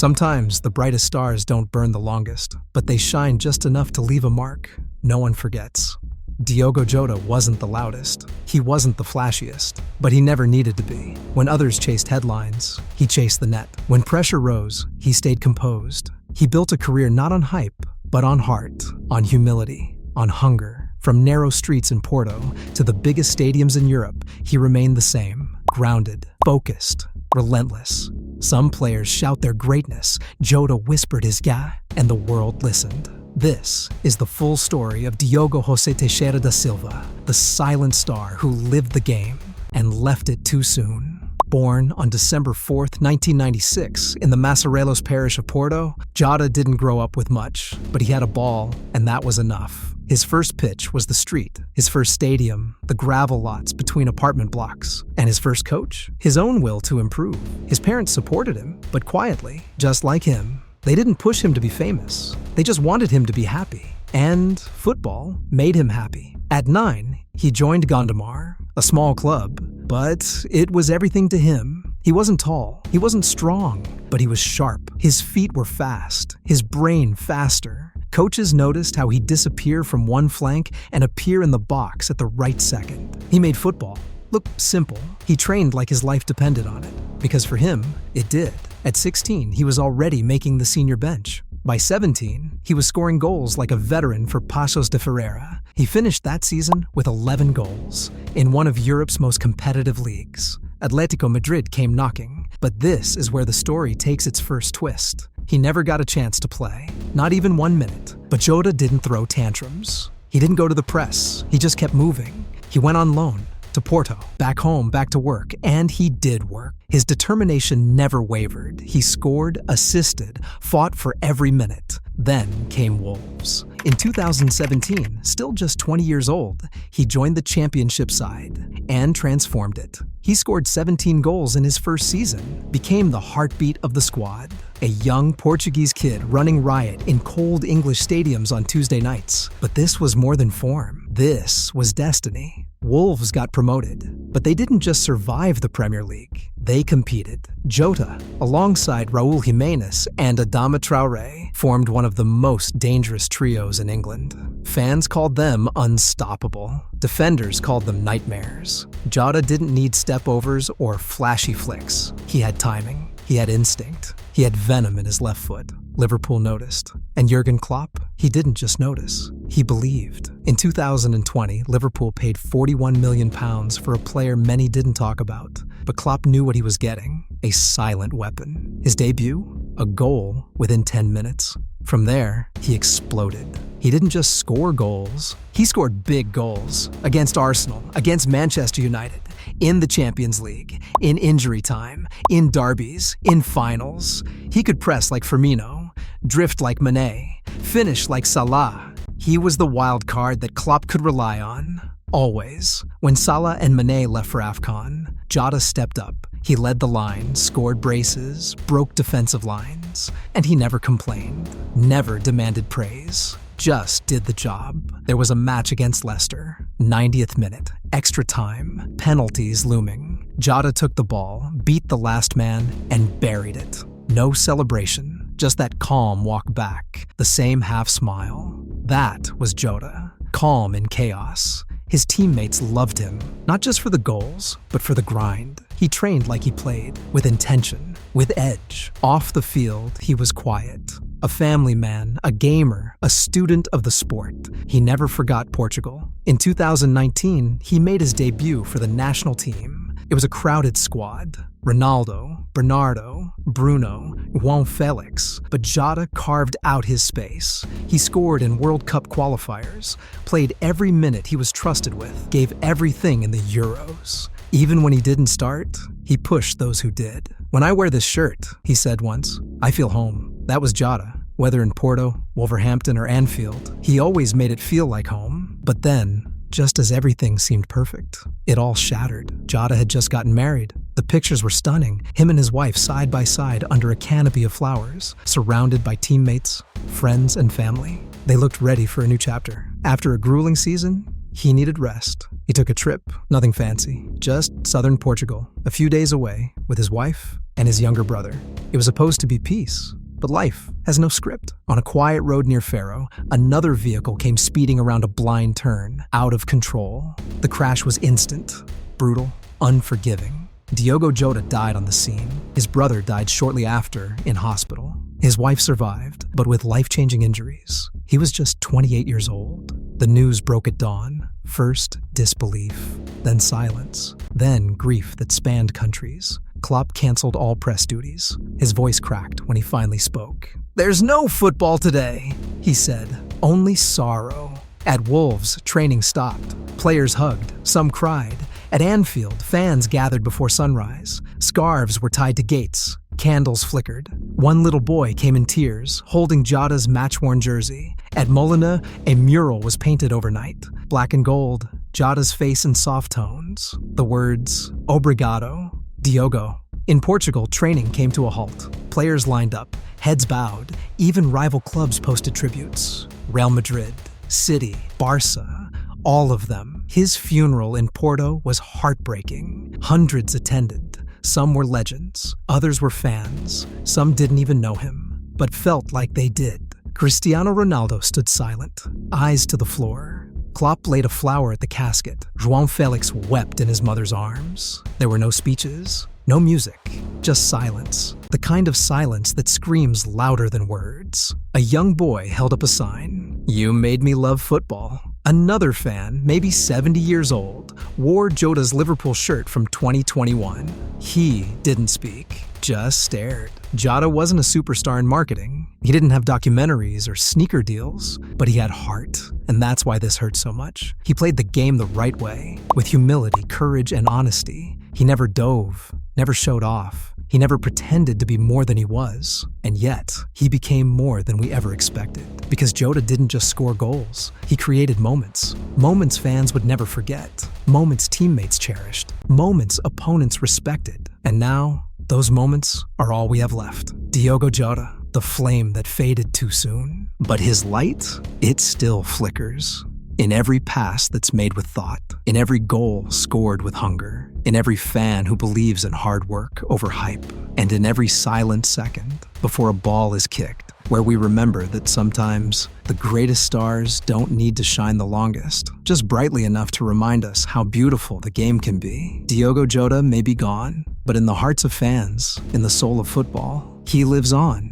Sometimes the brightest stars don't burn the longest, but they shine just enough to leave a mark no one forgets. Diogo Jota wasn't the loudest. He wasn't the flashiest, but he never needed to be. When others chased headlines, he chased the net. When pressure rose, he stayed composed. He built a career not on hype, but on heart, on humility, on hunger. From narrow streets in Porto to the biggest stadiums in Europe, he remained the same, grounded, focused, relentless. Some players shout their greatness. Jota whispered his "ga," and the world listened. This is the full story of Diogo José Teixeira da Silva, the silent star who lived the game and left it too soon. Born on December 4th, 1996, in the Massarelos parish of Porto, Jota didn't grow up with much, but he had a ball, and that was enough. His first pitch was the street, his first stadium, the gravel lots between apartment blocks, and his first coach, his own will to improve. His parents supported him, but quietly, just like him. They didn't push him to be famous. They just wanted him to be happy. And football made him happy. At 9, he joined Gondomar, a small club, but it was everything to him. He wasn't tall, he wasn't strong, but he was sharp. His feet were fast, his brain faster. Coaches noticed how he'd disappear from one flank and appear in the box at the right second. He made football look simple. He trained like his life depended on it, because for him, it did. At 16, he was already making the senior bench. By 17, he was scoring goals like a veteran for Paços de Ferreira. He finished that season with 11 goals in one of Europe's most competitive leagues. Atletico Madrid came knocking, but this is where the story takes its first twist. He never got a chance to play, not even 1 minute. But Jota didn't throw tantrums. He didn't go to the press. He just kept moving. He went on loan to Porto, back home, back to work, and he did work. His determination never wavered. He scored, assisted, fought for every minute. Then came Wolves. In 2017, still just 20 years old, he joined the championship side and transformed it. He scored 17 goals in his first season, became the heartbeat of the squad. A young Portuguese kid running riot in cold English stadiums on Tuesday nights. But this was more than form. This was destiny. Wolves got promoted, but they didn't just survive the Premier League. They competed. Jota, alongside Raúl Jiménez and Adama Traoré, formed one of the most dangerous trios in England. Fans called them unstoppable. Defenders called them nightmares. Jota didn't need stepovers or flashy flicks. He had timing. He had instinct. He had venom in his left foot. Liverpool noticed. And Jurgen Klopp, he didn't just notice. He believed. In 2020, Liverpool paid £41 million for a player many didn't talk about. But Klopp knew what he was getting. A silent weapon. His debut? A goal within 10 minutes. From there, he exploded. He didn't just score goals. He scored big goals. Against Arsenal, against Manchester United, in the Champions League, in injury time, in derbies, in finals. He could press like Firmino, drift like Mané, finish like Salah. He was the wild card that Klopp could rely on. Always. When Salah and Mané left for AFCON, Jota stepped up. He led the line, scored braces, broke defensive lines, and he never complained, never demanded praise, just did the job. There was a match against Leicester, 90th minute, extra time, penalties looming. Jota took the ball, beat the last man, and buried it. No celebration, just that calm walk back, the same half smile. That was Jota, calm in chaos. His teammates loved him, not just for the goals, but for the grind. He trained like he played, with intention, with edge. Off the field, he was quiet. A family man, a gamer, a student of the sport. He never forgot Portugal. In 2019, he made his debut for the national team. It was a crowded squad. Ronaldo, Bernardo, Bruno, João Felix. But Jota carved out his space. He scored in World Cup qualifiers, played every minute he was trusted with, gave everything in the Euros. Even when he didn't start, he pushed those who did. "When I wear this shirt," he said once, "I feel home." That was Jota. Whether in Porto, Wolverhampton, or Anfield, he always made it feel like home. But then, just as everything seemed perfect, it all shattered. Jota had just gotten married. The pictures were stunning. Him and his wife side by side under a canopy of flowers, surrounded by teammates, friends, and family. They looked ready for a new chapter. After a grueling season, He needed rest. He took a trip, nothing fancy, just southern Portugal, a few days away, with his wife and his younger brother. It was supposed to be peace, but life has no script. On a quiet road near Faro, another vehicle came speeding around a blind turn, out of control. The crash was instant, brutal, unforgiving. Diogo Jota died on the scene. His brother died shortly after in hospital. His wife survived, but with life-changing injuries. He was just 28 years old. The news broke at dawn. First, disbelief, then silence, then grief that spanned countries. Klopp canceled all press duties. His voice cracked when he finally spoke. "There's no football today," he said. "Only sorrow." At Wolves, training stopped. Players hugged. Some cried. At Anfield, fans gathered before sunrise. Scarves were tied to gates. Candles flickered. One little boy came in tears, holding Jota's match-worn jersey. At Molina, a mural was painted overnight. Black and gold, Jota's face in soft tones. The words, "Obrigado, Diogo." In Portugal, training came to a halt. Players lined up, heads bowed. Even rival clubs posted tributes. Real Madrid, City, Barca, all of them. His funeral in Porto was heartbreaking. Hundreds attended. Some were legends. Others were fans. Some didn't even know him, but felt like they did. Cristiano Ronaldo stood silent, eyes to the floor. Klopp laid a flower at the casket. João Felix wept in his mother's arms. There were no speeches, no music, just silence. The kind of silence that screams louder than words. A young boy held up a sign. "You made me love football." Another fan, maybe 70 years old, wore Jota's Liverpool shirt from 2021. He didn't speak, just stared. Jota wasn't a superstar in marketing. He didn't have documentaries or sneaker deals, but he had heart, and that's why this hurt so much. He played the game the right way, with humility, courage, and honesty. He never dove, never showed off. He never pretended to be more than he was. And yet, he became more than we ever expected. Because Jota didn't just score goals. He created moments. Moments fans would never forget. Moments teammates cherished. Moments opponents respected. And now, those moments are all we have left. Diogo Jota, the flame that faded too soon. But his light, it still flickers. In every pass that's made with thought, in every goal scored with hunger, in every fan who believes in hard work over hype, and in every silent second before a ball is kicked, where we remember that sometimes the greatest stars don't need to shine the longest, just brightly enough to remind us how beautiful the game can be. Diogo Jota may be gone, but in the hearts of fans, in the soul of football, he lives on.